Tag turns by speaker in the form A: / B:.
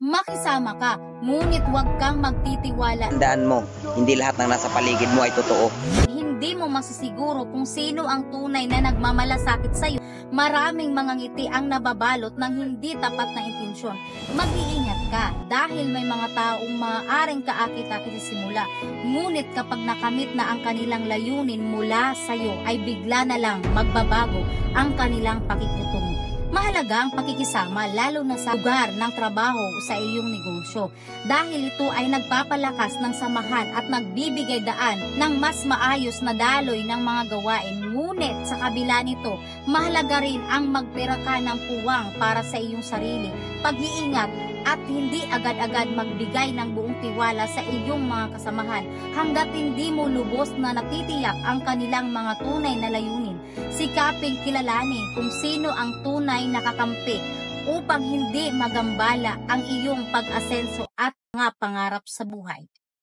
A: makisama ka, ngunit huwag kang magtitiwala.
B: Tandaan mo, hindi lahat ng nasa paligid mo ay totoo.
A: Hindi mo masisiguro kung sino ang tunay na nagmamalasakit sa'yo. Maraming mga ngiti ang nababalot ng hindi tapat na intensyon. Mag-iingat ka dahil may mga taong maaaring kaakit-akit sa simula. Ngunit kapag nakamit na ang kanilang layunin mula sa'yo ay bigla na lang magbabago ang kanilang pakikitungo. Mahalaga ang pakikisama lalo na sa lugar ng trabaho sa iyong negosyo dahil ito ay nagpapalakas ng samahan at nagbibigay daan ng mas maayos na daloy ng mga gawain. Ngunit sa kabila nito, mahalaga rin ang magpera ka ng puwang para sa iyong sarili, pag-iingat at hindi agad-agad magbigay ng buong tiwala sa iyong mga kasamahan hanggat hindi mo lubos na natitiyak ang kanilang mga tunay na layunin. Sikaping kilalanin kung sino ang tunay na kakampi upang hindi magambala ang iyong pag-asenso at mga pangarap sa buhay.